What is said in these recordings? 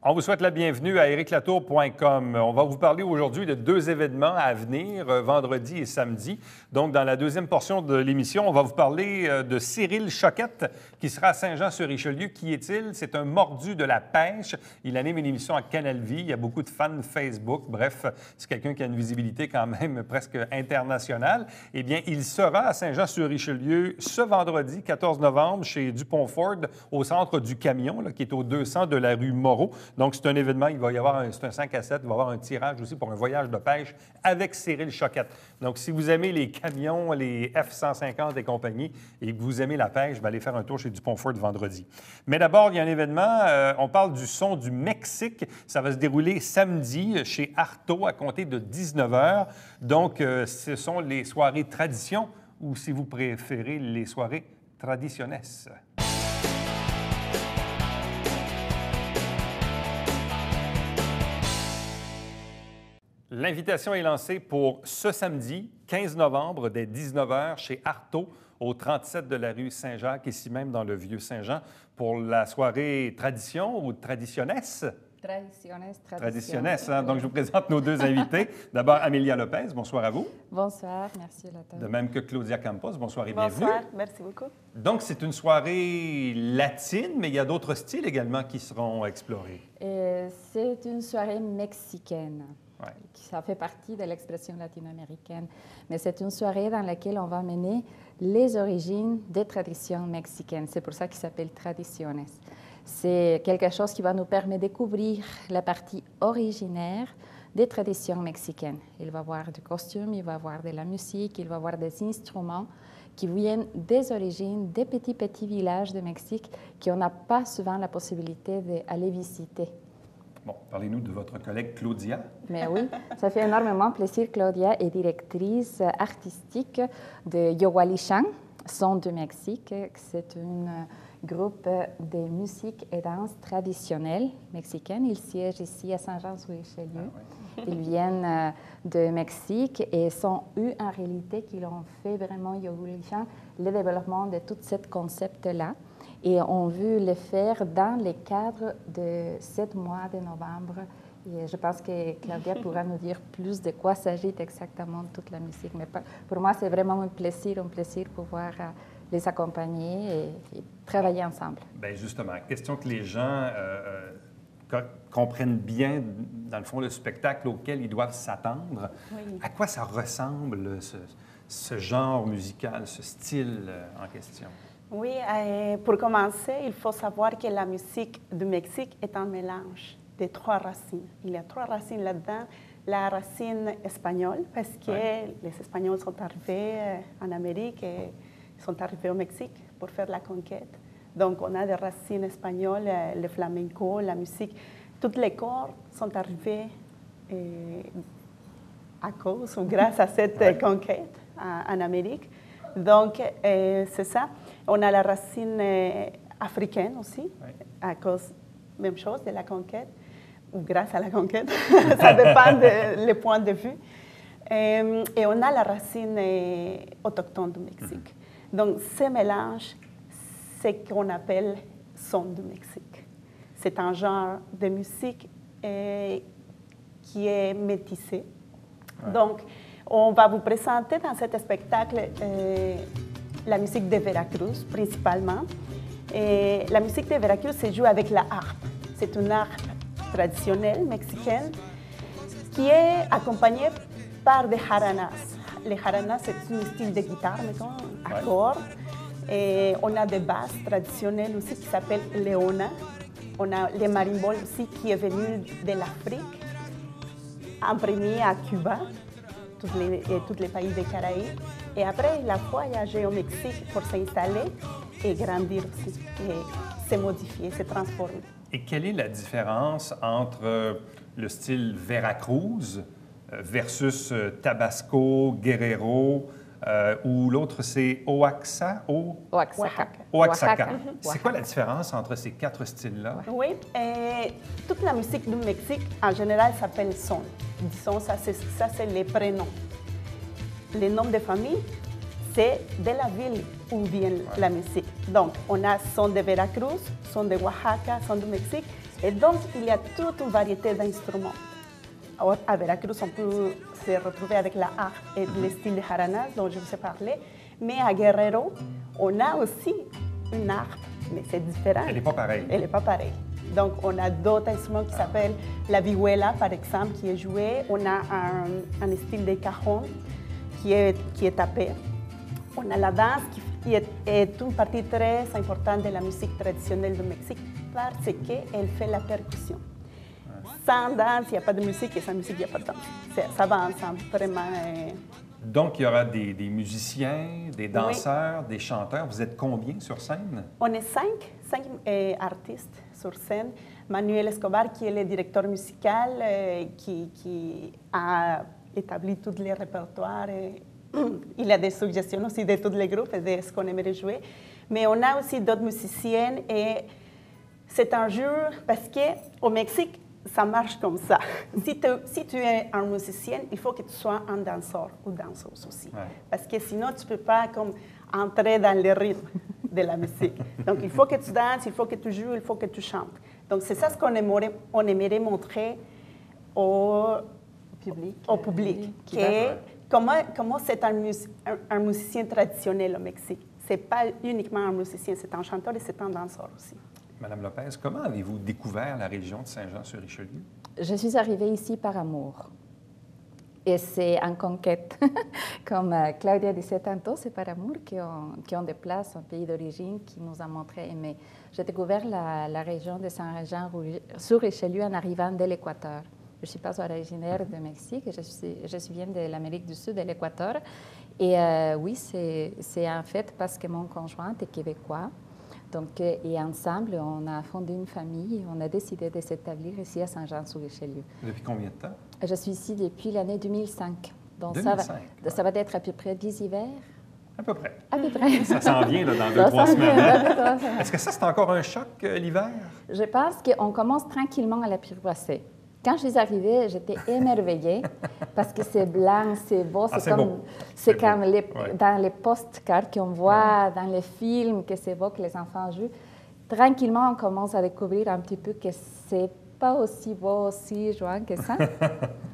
On vous souhaite la bienvenue à ericlatour.com. On va vous parler aujourd'hui de deux événements à venir, vendredi et samedi. Donc, dans la deuxième portion de l'émission, on va vous parler de Cyril Choquette, qui sera à Saint-Jean-sur-Richelieu. Qui est-il? C'est un mordu de la pêche. Il anime une émission à Canal Vie. Il y a beaucoup de fans Facebook. Bref, c'est quelqu'un qui a une visibilité quand même presque internationale. Eh bien, il sera à Saint-Jean-sur-Richelieu ce vendredi, 14 novembre, chez Dupont-Ford, au centre du Camion, là, qui est au 200 de la rue Moreau. Donc, c'est un événement, il va y avoir c'est un 5 à 7, il va y avoir un tirage aussi pour un voyage de pêche avec Cyril Choquette. Donc, si vous aimez les camions, les F-150 et compagnie, et que vous aimez la pêche, allez faire un tour chez Dupont-Ford vendredi. Mais d'abord, il y a un événement, on parle du son du Mexique. Ça va se dérouler samedi chez Arto à compter de 19h. Donc, ce sont les soirées tradition ou, si vous préférez, les soirées tradiciones. L'invitation est lancée pour ce samedi, 15 novembre, dès 19h, chez Arto, au 37 de la rue Saint-Jacques, ici même dans le Vieux-Saint-Jean, pour la soirée tradition ou traditiones. Traditiones, hein? Donc, je vous présente nos deux invités. D'abord, Amélia Lopez, bonsoir à vous. Bonsoir, merci Lata. De même que Claudia Campos, bonsoir et bienvenue. Bonsoir, merci beaucoup. Donc, c'est une soirée latine, mais il y a d'autres styles également qui seront explorés. C'est une soirée mexicaine. Ouais. Ça fait partie de l'expression latino-américaine. Mais c'est une soirée dans laquelle on va mener les origines des traditions mexicaines. C'est pour ça qu'il s'appelle Tradiciones. C'est quelque chose qui va nous permettre de découvrir la partie originaire des traditions mexicaines. Il va y avoir du costume, il va y avoir de la musique, il va y avoir des instruments qui viennent des origines des petits villages de Mexique qu'on n'a pas souvent la possibilité d'aller visiter. Bon, parlez-nous de votre collègue Claudia. Mais oui, ça fait énormément plaisir. Claudia est directrice artistique de Yogualichang, Son du Mexique. C'est un groupe de musique et danse traditionnelle mexicaine. Ils siègent ici à Saint-Jean-sur-Richelieu. Ah, oui. Ils viennent de Mexique et sont eu en réalité qu'ils ont fait vraiment Yogualichang, le développement de tout ce concept-là. Et on veut le faire dans le cadre de 7 mois de novembre. Et je pense que Claudia pourra nous dire plus de quoi s'agit exactement toute la musique. Mais pour moi, c'est vraiment un plaisir pouvoir les accompagner et travailler ensemble. Bien, justement, question que les gens comprennent bien, dans le fond, le spectacle auquel ils doivent s'attendre. Oui. À quoi ça ressemble, ce genre musical, ce style en question? Oui, pour commencer, il faut savoir que la musique du Mexique est un mélange de 3 racines. Il y a 3 racines là-dedans. La racine espagnole, parce que les Espagnols sont arrivés en Amérique et sont arrivés au Mexique pour faire la conquête. Donc, on a des racines espagnoles, le flamenco, la musique. Tous les corps sont arrivés à cause ou grâce à cette conquête en Amérique. Donc, c'est ça. On a la racine africaine aussi, à cause, même chose, de la conquête, ou grâce à la conquête, ça dépend des points de vue. Et on a la racine autochtone du Mexique. Donc, ce mélange, c'est ce qu'on appelle son du Mexique. C'est un genre de musique qui est métissé. Ouais. Donc, on va vous présenter dans cet spectacle la musique de Veracruz, principalement. Et la musique de Veracruz se joue avec la harpe. C'est une harpe traditionnelle mexicaine qui est accompagnée par des jaranas. Les jaranas, c'est un style de guitare, mettons, à cordes. Et on a des basses traditionnelles aussi qui s'appellent leona. On a les marimboles aussi qui est venu de l'Afrique, imprimé à Cuba, tous les pays des Caraïbes. Et après, il a voyagé au Mexique pour s'installer et grandir aussi, et se modifier, se transformer. Et quelle est la différence entre le style Veracruz versus Tabasco, Guerrero, ou l'autre, c'est Oaxaca? Oaxaca. C'est quoi la différence entre ces 4 styles-là? Oui, toute la musique du Mexique, en général, s'appelle son. Disons, ça, c'est les prénoms. Les noms de famille, c'est de la ville où vient la musique. Donc, on a son de Veracruz, son de Oaxaca, son du Mexique, Et donc, il y a toute une variété d'instruments. À Veracruz, on peut se retrouver avec la harpe et le style de jaranas dont je vous ai parlé. Mais à Guerrero, on a aussi une harpe, mais c'est différent. Elle n'est pas pareille. Elle n'est pas pareille. Donc, on a d'autres instruments qui s'appellent la vihuela, par exemple, qui est jouée. On a un style de cajon qui est tapé. On a la danse qui est une partie très importante de la musique traditionnelle du Mexique parce qu'elle fait la percussion. Sans danse, il n'y a pas de musique et sans musique, il n'y a pas de danse. Ça va ensemble, vraiment. Donc, il y aura des musiciens, des danseurs, des chanteurs. Vous êtes combien sur scène? On est cinq artistes sur scène. Manuel Escobar, qui est le directeur musical, qui a établi tous les répertoires. Il a des suggestions aussi de tous les groupes et de ce qu'on aimerait jouer. Mais on a aussi d'autres musiciennes et c'est un jeu parce qu'au Mexique, ça marche comme ça. Si tu es un musicien, il faut que tu sois un danseur ou danseuse aussi. Ouais. Parce que sinon, tu ne peux pas comme, entrer dans le rythme de la musique. Donc, il faut que tu danses, il faut que tu joues, il faut que tu chantes. Donc, c'est ça ce qu'on aimerait montrer au public. Comment c'est un musicien traditionnel au Mexique. Ce n'est pas uniquement un musicien, c'est un chanteur et c'est un danseur aussi. Madame Lopez, comment avez-vous découvert la région de Saint-Jean-sur-Richelieu? Je suis arrivée ici par amour. Et c'est en conquête. Comme Claudia disait tantôt, c'est par amour qu'on déplace un pays d'origine qui nous a montré aimer. J'ai découvert la région de Saint-Jean-sur-Richelieu en arrivant de l'Équateur. Je ne suis pas originaire du Mexique, je viens de l'Amérique du Sud, de l'Équateur. Et oui, c'est en fait parce que mon conjoint est québécois. Donc, et ensemble, on a fondé une famille et on a décidé de s'établir ici à Saint-Jean-sur-Richelieu. Depuis combien de temps? Je suis ici depuis l'année 2005. Donc, 2005, ça va être à peu près 10 hivers. À peu près. À peu près. Ça s'en vient là, dans 2-3 semaines. Est-ce que ça, c'est encore un choc, l'hiver? Je pense qu'on commence tranquillement à l'apprivoiser. Quand je suis arrivée, j'étais émerveillée parce que c'est blanc, c'est beau, c'est comme dans les postcards qu'on voit dans les films, que c'est beau que les enfants jouent. Tranquillement, on commence à découvrir un petit peu que c'est pas aussi beau, aussi joyeux que ça.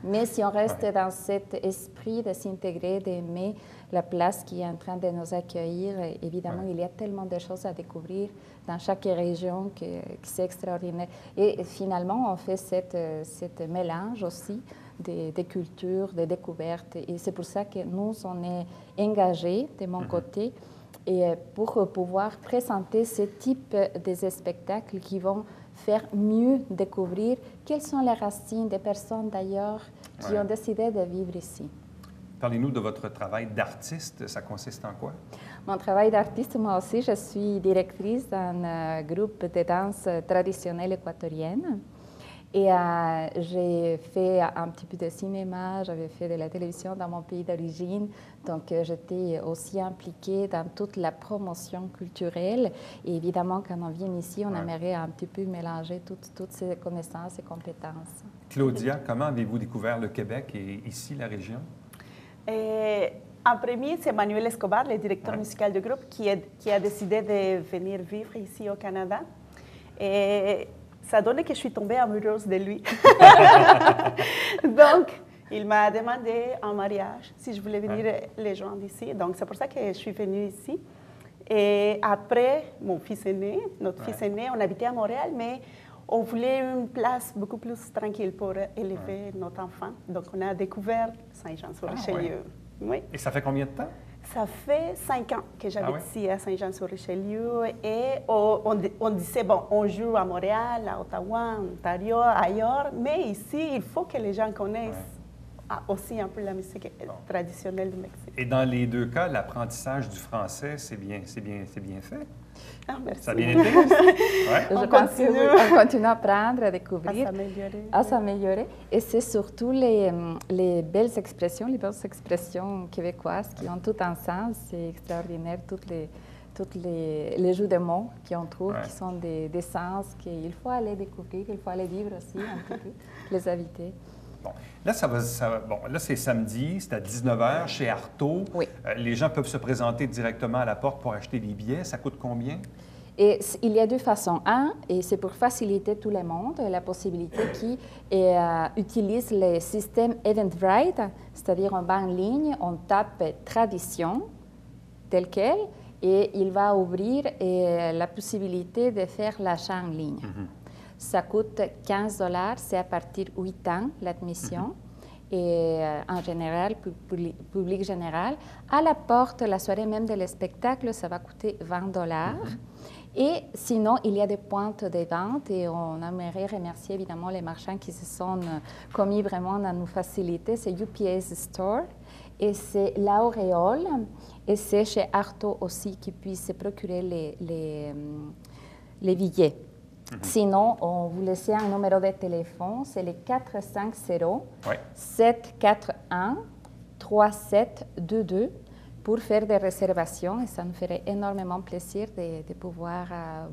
Mais si on reste dans cet esprit de s'intégrer, d'aimer la place qui est en train de nous accueillir, évidemment, il y a tellement de choses à découvrir dans chaque région que c'est extraordinaire. Et finalement, on fait cette mélange aussi des cultures, des découvertes. Et c'est pour ça que nous, on est engagés de mon côté et pour pouvoir présenter ce type de spectacles qui vont faire mieux découvrir quelles sont les racines des personnes d'ailleurs qui ont décidé de vivre ici. Parlez-nous de votre travail d'artiste. Ça consiste en quoi? Mon travail d'artiste, moi aussi, je suis directrice d'un groupe de danse traditionnelle équatorienne. Et j'ai fait un petit peu de cinéma, j'avais fait de la télévision dans mon pays d'origine. Donc, j'étais aussi impliquée dans toute la promotion culturelle. Et évidemment, quand on vient ici, on aimerait un petit peu mélanger toutes ces connaissances et compétences. Claudia, comment avez-vous découvert le Québec et ici, la région? En premier, c'est Manuel Escobar, le directeur musical du groupe, qui a décidé de venir vivre ici au Canada. Et ça a donné que je suis tombée amoureuse de lui. Donc, il m'a demandé en mariage si je voulais venir les joindre ici. Donc, c'est pour ça que je suis venue ici. Et après, mon fils est né, notre fils est né, on habitait à Montréal, mais on voulait une place beaucoup plus tranquille pour élever notre enfant. Donc, on a découvert Saint-Jean-sur-Richelieu. Oui. Et ça fait combien de temps? Ça fait 5 ans que j'habite ici à Saint-Jean-sur-Richelieu et on disait, bon, on joue à Montréal, à Ottawa, en Ontario, ailleurs, mais ici, il faut que les gens connaissent aussi un peu la musique traditionnelle du Mexique. Et dans les deux cas, l'apprentissage du français, c'est bien fait? Ah, merci. Ça a bien été? Je pense qu'on continue à apprendre, à découvrir, à s'améliorer. Et c'est surtout les belles expressions, québécoises qui ont tout un sens. C'est extraordinaire, toutes les jeux de mots qu'on trouve, qui sont des sens qu'il faut aller découvrir, il faut aller vivre aussi un petit peu, les habiter. Bon. Là, là, c'est samedi, c'est à 19h chez Artaud. Oui. Les gens peuvent se présenter directement à la porte pour acheter des billets. Ça coûte combien? Et il y a deux façons. Un, et c'est pour faciliter tout le monde, la possibilité qui utilise le système Eventbrite, c'est-à-dire on va en ligne, on tape tradition tel quel, et il va ouvrir la possibilité de faire l'achat en ligne. Ça coûte 15 $, c'est à partir de 8 ans l'admission. Et en général, public général. À la porte, la soirée même de le spectacle, ça va coûter 20 $. Et sinon, il y a des pointes de vente et on aimerait remercier évidemment les marchands qui se sont commis vraiment à nous faciliter. C'est UPS Store et c'est l'Auréole et c'est chez Arto aussi qui puisse se procurer les billets. Sinon, on vous laisse un numéro de téléphone, c'est le 450-741-3722 pour faire des réservations et ça nous ferait énormément plaisir de pouvoir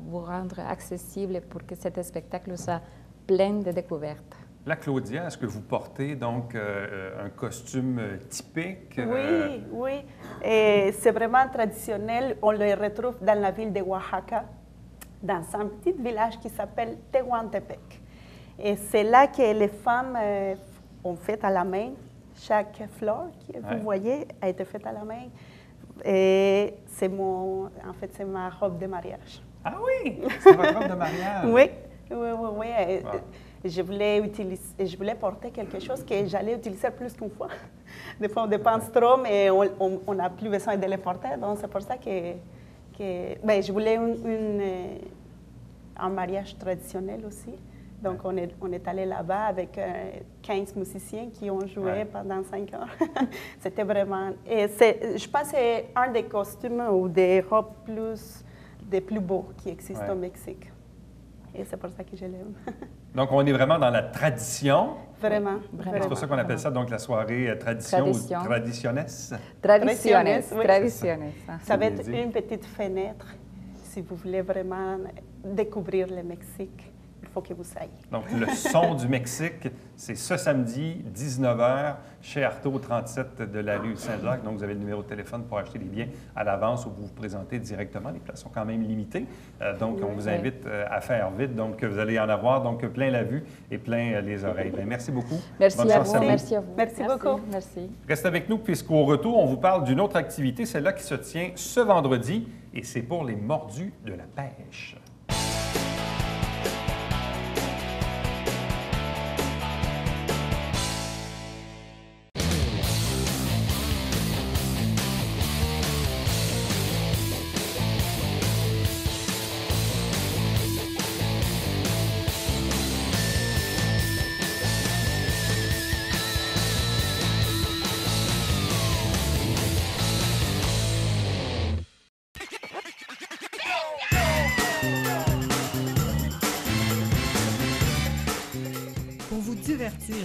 vous rendre accessible pour que cet spectacle soit plein de découvertes. Là, Claudia, est-ce que vous portez donc un costume typique? Oui, oui. C'est vraiment traditionnel. On le retrouve dans la ville de Oaxaca, dans un petit village qui s'appelle Tehuantepec. Et c'est là que les femmes ont fait à la main. Chaque fleur que vous voyez a été faite à la main. Et c'est en fait, c'est ma robe de mariage. Ah oui? C'est votre robe de mariage? Oui. Wow. Je voulais porter quelque chose que j'allais utiliser plus qu'une fois. Des fois, on dépense trop, mais on n'a plus besoin de les porter. Donc, c'est pour ça que je voulais un mariage traditionnel aussi. Donc, on est allé là-bas avec 15 musiciens qui ont joué pendant 5 heures. C'était vraiment... je pense que c'est un des costumes ou des robes des plus beaux qui existent au Mexique. Et c'est pour ça que je l'aime. Donc, on est vraiment dans la tradition. Vraiment. C'est pour ça qu'on appelle ça donc la soirée tradition ou traditionnes. Traditionnes. Ça va être une petite fenêtre si vous voulez vraiment découvrir le Mexique. Il faut que vous soyez. Donc, le son du Mexique, c'est ce samedi, 19h, chez Arto, 37 de la rue Saint-Jacques. Donc, vous avez le numéro de téléphone pour acheter des billets à l'avance ou vous vous présenter directement. Les places sont quand même limitées. Donc, on vous invite à faire vite. Donc, vous allez en avoir donc plein la vue et plein les oreilles. Bien, merci beaucoup. Merci à vous. Merci à vous. Merci beaucoup. Merci. Reste avec nous puisqu'au retour, on vous parle d'une autre activité, celle-là qui se tient ce vendredi, et c'est pour les mordus de la pêche.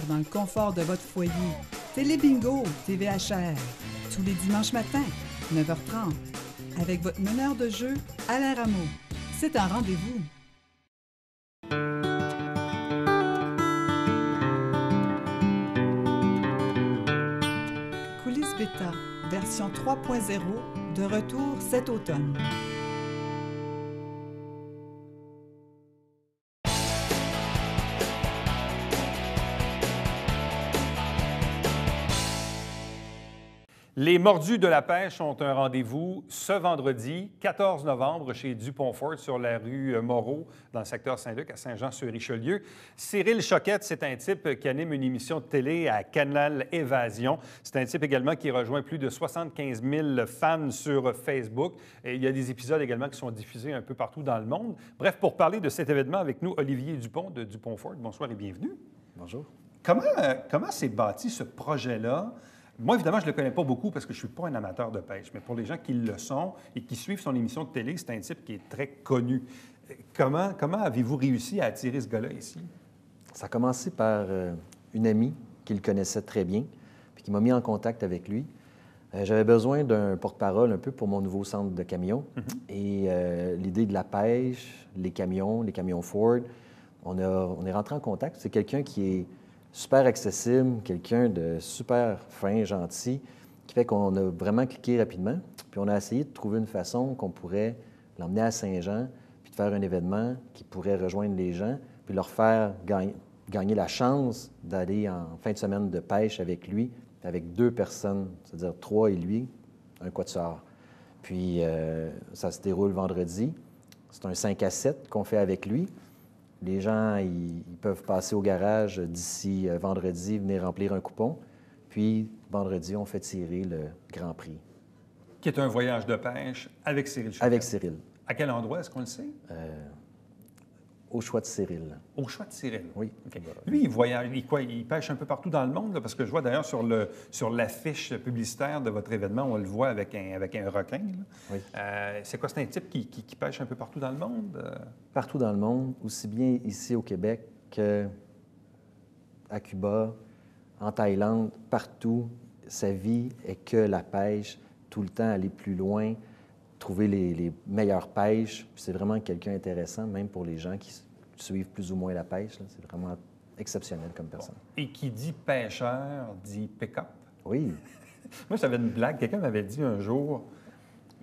Dans le confort de votre foyer. Télébingo, TVHR, tous les dimanches matins, 9h30, avec votre meneur de jeu, Alain Rameau. C'est un rendez-vous. Coulisses Beta, version 3.0, de retour cet automne. Les Mordus de la pêche ont un rendez-vous ce vendredi, 14 novembre, chez Dupont-Fort, sur la rue Moreau, dans le secteur Saint-Luc, à Saint-Jean-sur-Richelieu. Cyril Choquette, c'est un type qui anime une émission de télé à Canal Évasion. C'est un type également qui rejoint plus de 75 000 fans sur Facebook. Et il y a des épisodes également qui sont diffusés un peu partout dans le monde. Bref, pour parler de cet événement avec nous, Olivier Dupont de Dupont-Fort. Bonsoir et bienvenue. Bonjour. Comment s'est bâti ce projet-là? Moi, évidemment, je ne le connais pas beaucoup parce que je ne suis pas un amateur de pêche, mais pour les gens qui le sont et qui suivent son émission de télé, c'est un type qui est très connu. Comment avez-vous réussi à attirer ce gars-là ici? Ça a commencé par une amie qui le connaissait très bien, puis qui m'a mis en contact avec lui. J'avais besoin d'un porte-parole un peu pour mon nouveau centre de camions. Et l'idée de la pêche, les camions Ford, on est rentré en contact. C'est quelqu'un qui est super accessible, quelqu'un de super fin, gentil, qui fait qu'on a vraiment cliqué rapidement. Puis on a essayé de trouver une façon qu'on pourrait l'emmener à Saint-Jean, de faire un événement qui pourrait rejoindre les gens, puis leur faire gagner la chance d'aller en fin de semaine de pêche avec lui, avec 2 personnes, c'est-à-dire 3 et lui, un quatuor. Puis ça se déroule vendredi. C'est un 5 à 7 qu'on fait avec lui. Les gens, ils peuvent passer au garage d'ici vendredi, venir remplir un coupon. Puis vendredi, on fait tirer le Grand Prix. Qui est un voyage de pêche avec Cyril Choquette. Avec Cyril. À quel endroit, est-ce qu'on le sait? Au choix de Cyril. Au choix de Cyril. Oui. Okay. Lui, il voyage, il pêche un peu partout dans le monde, là, parce que je vois d'ailleurs sur l'affiche publicitaire de votre événement, on le voit avec un requin. Là. Oui. C'est quoi, c'est un type qui pêche un peu partout dans le monde? Partout dans le monde, aussi bien ici au Québec qu'à Cuba, en Thaïlande, partout. Sa vie est que la pêche, tout le temps aller plus loin, trouver les meilleures pêches. C'est vraiment quelqu'un intéressant, même pour les gens qui suivent plus ou moins la pêche. Là. C'est vraiment exceptionnel comme personne. Bon. Et qui dit pêcheur, dit pick-up. Oui. Moi, j'avais une blague. Quelqu'un m'avait dit un jour,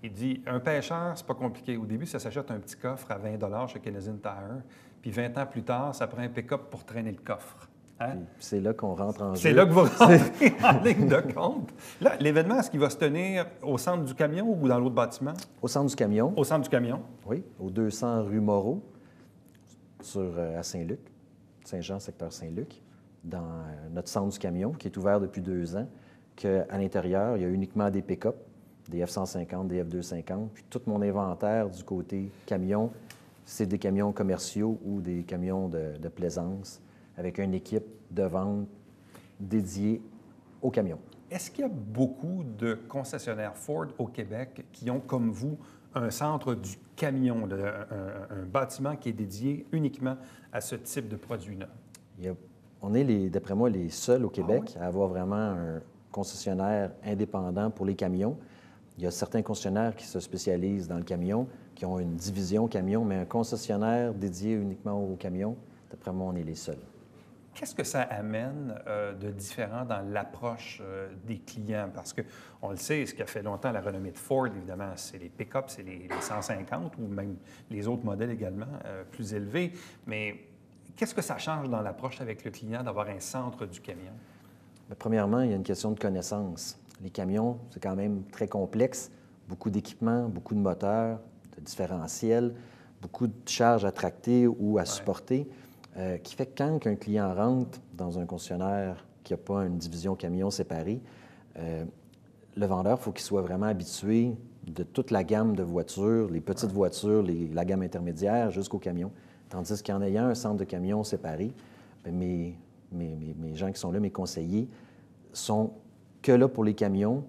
il dit, un pêcheur, c'est pas compliqué. Au début, ça s'achète un petit coffre à 20 chez Canadian Tire. Puis 20 ans plus tard, ça prend un pick-up pour traîner le coffre. Hein? C'est là qu'on rentre en jeu. C'est là que vous rentrez en ligne de compte. Là, l'événement, est-ce qu'il va se tenir au centre du camion ou dans l'autre bâtiment? Au centre du camion. Au centre du camion. Oui, au 200 rue Moreau, à Saint-Luc, Saint-Jean, secteur Saint-Luc, dans notre centre du camion, qui est ouvert depuis 2 ans, qu'à l'intérieur, il y a uniquement des pick-up, des F-150, des F-250, puis tout mon inventaire du côté camion, c'est des camions commerciaux ou des camions de plaisance, avec une équipe de vente dédiée aux camions. Est-ce qu'il y a beaucoup de concessionnaires Ford au Québec qui ont, comme vous, un centre du camion, un bâtiment qui est dédié uniquement à ce type de produit-là? On est, d'après moi, les seuls au Québec à avoir vraiment un concessionnaire indépendant pour les camions. Il y a certains concessionnaires qui se spécialisent dans le camion, qui ont une division camion, mais un concessionnaire dédié uniquement aux camions, d'après moi, on est les seuls. Qu'est-ce que ça amène de différent dans l'approche des clients? Parce qu'on le sait, ce qui a fait longtemps la renommée de Ford, évidemment, c'est les pick-up, c'est les 150 ou même les autres modèles également plus élevés. Mais qu'est-ce que ça change dans l'approche avec le client d'avoir un centre du camion? Bien, premièrement, il y a une question de connaissance. Les camions, c'est quand même très complexe. Beaucoup d'équipements, beaucoup de moteurs, de différentiels, beaucoup de charges à tracter ou à supporter. Qui fait que quand un client rentre dans un concessionnaire qui n'a pas une division camion séparée, le vendeur, il faut qu'il soit vraiment habitué de toute la gamme de voitures, les petites voitures, la gamme intermédiaire jusqu'aux camions. Tandis qu'en ayant un centre de camions séparé, bien, mes gens qui sont là, mes conseillers, sont que là pour les camions,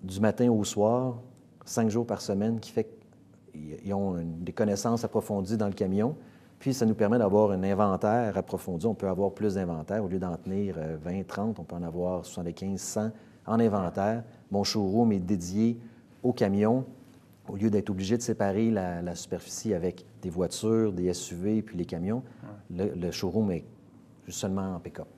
du matin au soir, 5 jours par semaine, qui fait qu'ils ont des connaissances approfondies dans le camion. Puis, ça nous permet d'avoir un inventaire approfondi. On peut avoir plus d'inventaire. Au lieu d'en tenir 20, 30, on peut en avoir 75, 100 en inventaire. Mon showroom est dédié aux camions. Au lieu d'être obligé de séparer la superficie avec des voitures, des SUV, puis les camions, le showroom est seulement en pick-up.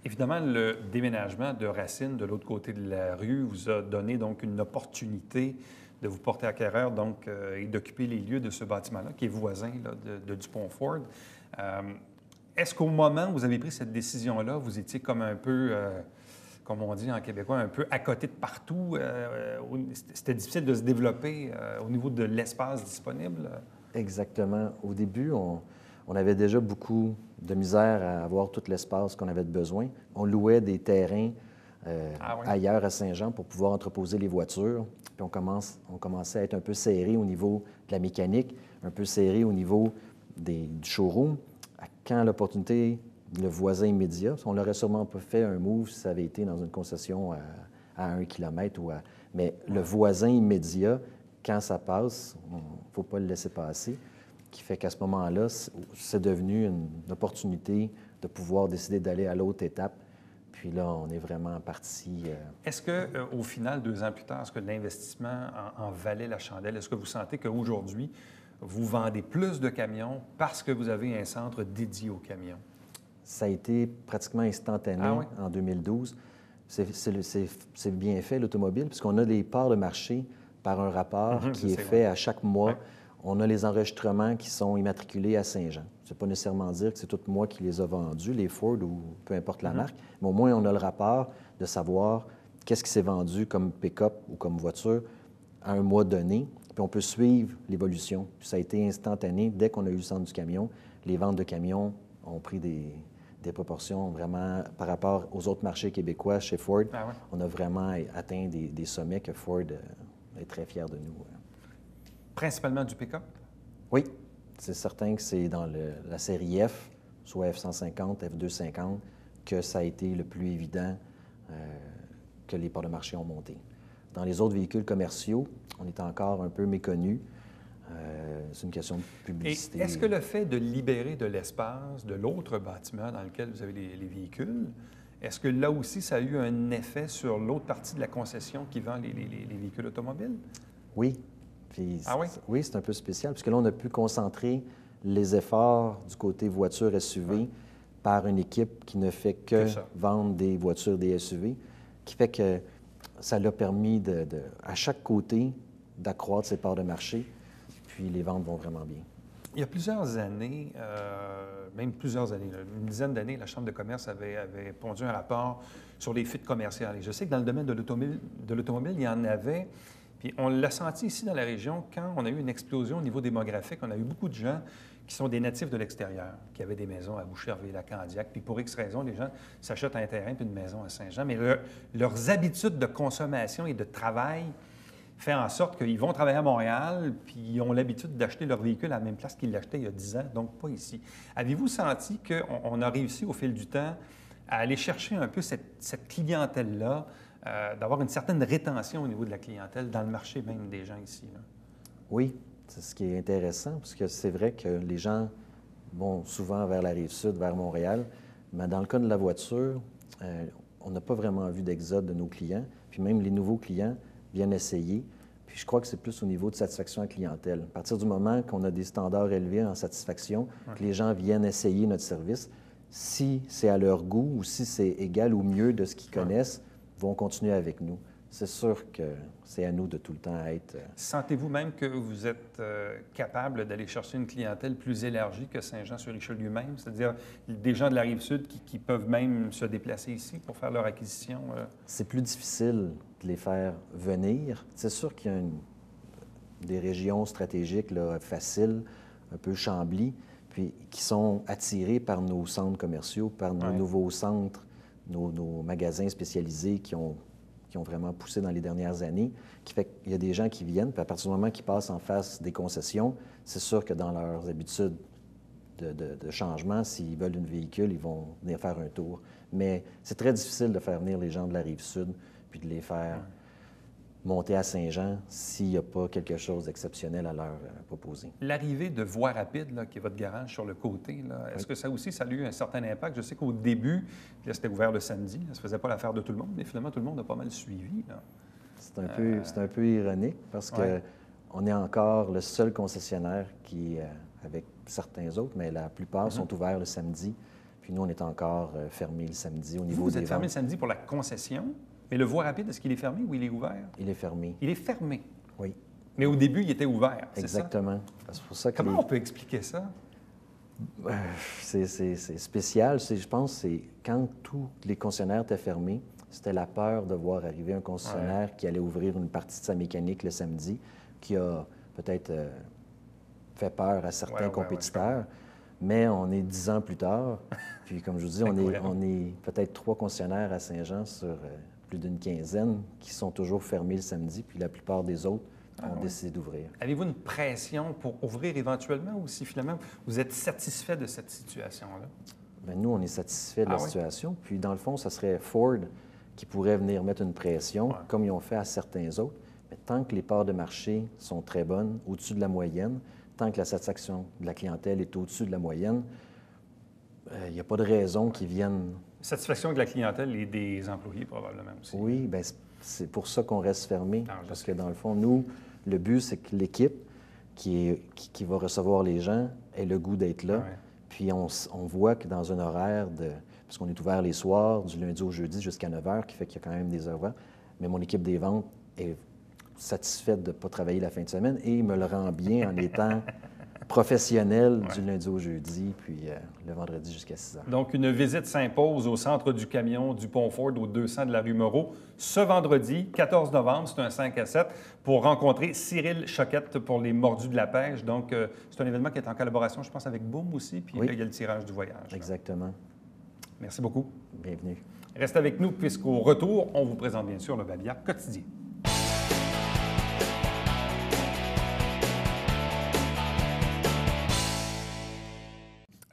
Évidemment, le déménagement de Racine de l'autre côté de la rue vous a donné donc une opportunité de vous porter acquéreur donc, et d'occuper les lieux de ce bâtiment-là, qui est voisin là, de Dupont-Ford. Est-ce qu'au moment où vous avez pris cette décision-là, vous étiez comme un peu, comme on dit en québécois, un peu à côté de partout? C'était difficile de se développer au niveau de l'espace disponible? Exactement. Au début, on avait déjà beaucoup de misère à avoir tout l'espace qu'on avait besoin. On louait des terrains ailleurs à Saint-Jean pour pouvoir entreposer les voitures. Puis on commençait à être un peu serré au niveau de la mécanique, un peu serré au niveau du showroom. Quand l'opportunité, le voisin immédiat, on l'aurait sûrement pas fait un move si ça avait été dans une concession à 1 kilomètre. Mais le voisin immédiat, quand ça passe, il ne faut pas le laisser passer, qui fait qu'à ce moment-là, c'est devenu une opportunité de pouvoir décider d'aller à l'autre étape. Puis là, on est vraiment parti. Est-ce qu'au final, 2 ans plus tard, est-ce que l'investissement en valait la chandelle? Est-ce que vous sentez qu'aujourd'hui, vous vendez plus de camions parce que vous avez un centre dédié aux camions? Ça a été pratiquement instantané en 2012. C'est bien fait, l'automobile, puisqu'on a des parts de marché par un rapport qui est fait à chaque mois. On a les enregistrements qui sont immatriculés à Saint-Jean. Ça ne veut pas nécessairement dire que c'est tout moi qui les a vendus, les Ford ou peu importe la marque, mais au moins on a le rapport de savoir qu'est-ce qui s'est vendu comme pick-up ou comme voiture à un mois donné, puis on peut suivre l'évolution. Puis ça a été instantané. Dès qu'on a eu le centre du camion, les ventes de camions ont pris des proportions vraiment par rapport aux autres marchés québécois chez Ford. Ah ouais. On a vraiment atteint des sommets que Ford est très fier de nous. Principalement du pick-up? Oui, c'est certain que c'est dans la série F, soit F-150, F-250, que ça a été le plus évident que les parts de marché ont monté. Dans les autres véhicules commerciaux, on est encore un peu méconnus. C'est une question de publicité. Et est-ce que le fait de libérer de l'espace de l'autre bâtiment dans lequel vous avez les véhicules, est-ce que là aussi, ça a eu un effet sur l'autre partie de la concession qui vend les véhicules automobiles? Oui. Puis, ah oui? Oui, c'est un peu spécial, puisque là, on a pu concentrer les efforts du côté voiture SUV par une équipe qui ne fait que vendre des voitures, des SUV, qui fait que ça l'a permis, à chaque côté, d'accroître ses parts de marché, puis les ventes vont vraiment bien. Il y a plusieurs années, même plusieurs années, une dizaine d'années, la Chambre de commerce avait pondu un rapport sur les fuites commerciales. Et je sais que dans le domaine de l'automobile, il y en avait. Puis on l'a senti ici dans la région quand on a eu une explosion au niveau démographique. On a eu beaucoup de gens qui sont des natifs de l'extérieur, qui avaient des maisons à Boucherville-la-Candiac. Puis pour X raisons, les gens s'achètent un terrain puis une maison à Saint-Jean. Mais leurs habitudes de consommation et de travail font en sorte qu'ils vont travailler à Montréal puis ils ont l'habitude d'acheter leur véhicule à la même place qu'ils l'achetaient il y a 10 ans, donc pas ici. Avez-vous senti qu'on a réussi au fil du temps à aller chercher un peu cette clientèle-là, d'avoir une certaine rétention au niveau de la clientèle dans le marché même des gens ici? Là? Oui, c'est ce qui est intéressant, parce que c'est vrai que les gens vont souvent vers la Rive-Sud, vers Montréal, mais dans le cas de la voiture, on n'a pas vraiment vu d'exode de nos clients, puis même les nouveaux clients viennent essayer. Puis je crois que c'est plus au niveau de satisfaction à clientèle. À partir du moment qu'on a des standards élevés en satisfaction, que les gens viennent essayer notre service, si c'est à leur goût ou si c'est égal ou mieux de ce qu'ils connaissent, vont continuer avec nous. C'est sûr que c'est à nous de tout le temps être... Sentez-vous même que vous êtes capable d'aller chercher une clientèle plus élargie que Saint-Jean-sur-Richelieu même, c'est-à-dire des gens de la Rive-Sud qui peuvent même se déplacer ici pour faire leur acquisition? C'est plus difficile de les faire venir. C'est sûr qu'il y a des régions stratégiques là, faciles, un peu Chambly, puis qui sont attirées par nos centres commerciaux, par nos nouveaux centres, nos magasins spécialisés qui ont vraiment poussé dans les dernières années, qui fait qu'il y a des gens qui viennent, puis à partir du moment qu'ils passent en face des concessions, c'est sûr que dans leurs habitudes de changement, s'ils veulent un véhicule, ils vont venir faire un tour. Mais c'est très difficile de faire venir les gens de la Rive-Sud, puis de les faire monter à Saint-Jean s'il n'y a pas quelque chose d'exceptionnel à leur proposer. L'arrivée de Voie rapide, là, qui est votre garage sur le côté, est-ce que ça aussi, ça a eu un certain impact? Je sais qu'au début, là, c'était ouvert le samedi, là, ça ne faisait pas l'affaire de tout le monde, mais finalement, tout le monde a pas mal suivi. Là. C'est un peu ironique parce qu'on est encore le seul concessionnaire qui, avec certains autres, mais la plupart sont ouverts le samedi. Puis nous, on est encore fermés le samedi au niveau des ventes. Vous êtes fermé le samedi pour la concession, mais le Voie rapide, est-ce qu'il est fermé ou il est ouvert? Il est fermé. Il est fermé? Oui. Mais au début, il était ouvert, c'est exactement. Ça? C'est pour ça que Comment on peut expliquer ça? C'est spécial. Je pense que c'est quand tous les concessionnaires étaient fermés, c'était la peur de voir arriver un concessionnaire qui allait ouvrir une partie de sa mécanique le samedi, qui a peut-être fait peur à certains compétiteurs. Mais on est 10 ans plus tard. Puis, comme je vous dis, on est peut-être 3 concessionnaires à Saint-Jean sur plus d'une quinzaine qui sont toujours fermés le samedi. Puis la plupart des autres ont décidé d'ouvrir. Avez-vous une pression pour ouvrir éventuellement ou si finalement vous êtes satisfait de cette situation-là? Bien, nous, on est satisfait de la situation. Puis, dans le fond, ça serait Ford qui pourrait venir mettre une pression, comme ils ont fait à certains autres. Mais tant que les parts de marché sont très bonnes, au-dessus de la moyenne, tant que la satisfaction de la clientèle est au-dessus de la moyenne, il n'y a pas de raison qu'ils viennent... Satisfaction de la clientèle et des employés, probablement aussi. Oui, bien, c'est pour ça qu'on reste fermé. Parce que, dans le fond, nous, le but, c'est que l'équipe qui va recevoir les gens ait le goût d'être là. Puis on voit que dans un horaire parce qu'on est ouvert les soirs, du lundi au jeudi jusqu'à 9 h, qui fait qu'il y a quand même des heures. Mais mon équipe des ventes est satisfait de ne pas travailler la fin de semaine et il me le rend bien en étant professionnel du lundi au jeudi, puis le vendredi jusqu'à 6 heures. Donc, une visite s'impose au centre du camion du Pont-Ford, au 200 de la rue Moreau, ce vendredi, 14 novembre, c'est un 5 à 7, pour rencontrer Cyril Choquette pour les Mordus de la pêche. Donc, c'est un événement qui est en collaboration, je pense, avec Boom aussi, puis Oui. il y a le tirage du voyage. Exactement. Merci beaucoup. Bienvenue. Restez avec nous, puisqu'au retour, on vous présente bien sûr le Babillard quotidien.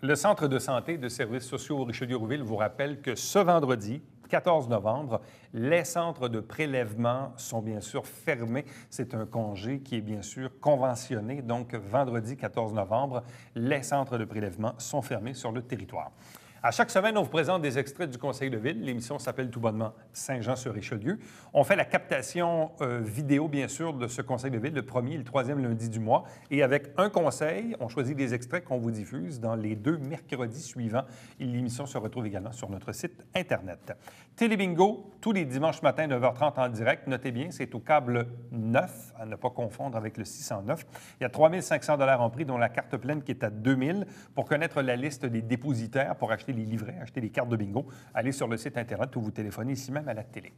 Le Centre de santé de services sociaux Richelieu-Rouville vous rappelle que ce vendredi, 14 novembre, les centres de prélèvement sont bien sûr fermés. C'est un congé qui est bien sûr conventionné. Donc, vendredi 14 novembre, les centres de prélèvement sont fermés sur le territoire. À chaque semaine, on vous présente des extraits du Conseil de ville. L'émission s'appelle tout bonnement Saint-Jean-sur-Richelieu. On fait la captation vidéo, bien sûr, de ce Conseil de ville le premier et le troisième lundi du mois. Et avec un conseil, on choisit des extraits qu'on vous diffuse dans les 2 mercredis suivants. Et l'émission se retrouve également sur notre site Internet. Télébingo, tous les dimanches matin, 9h30 en direct. Notez bien, c'est au câble 9, à ne pas confondre avec le 609. Il y a 3 500 $ en prix, dont la carte pleine qui est à 2 000. Pour connaître la liste des dépositaires, pour acheter les livrets, acheter les cartes de bingo, allez sur le site Internet ou vous téléphonez ici même à la télé.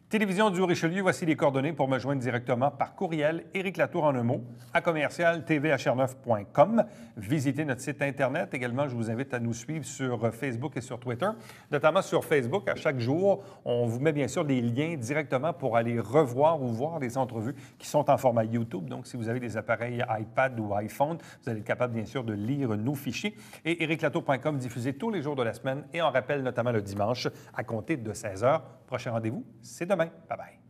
Télévision du Richelieu, voici les coordonnées pour me joindre directement par courriel, Éric Latour en un mot, à commercial.tvhr9.com. Visitez notre site Internet. Également, je vous invite à nous suivre sur Facebook et sur Twitter. Notamment sur Facebook, à chaque jour, on vous met bien sûr des liens directement pour aller revoir ou voir les entrevues qui sont en format YouTube. Donc, si vous avez des appareils iPad ou iPhone, vous allez être capable bien sûr de lire nos fichiers. Et ériclatour.com diffusé tous les jours de la semaine et en rappel notamment le dimanche à compter de 16h. Prochain rendez-vous, c'est demain. Bye-bye.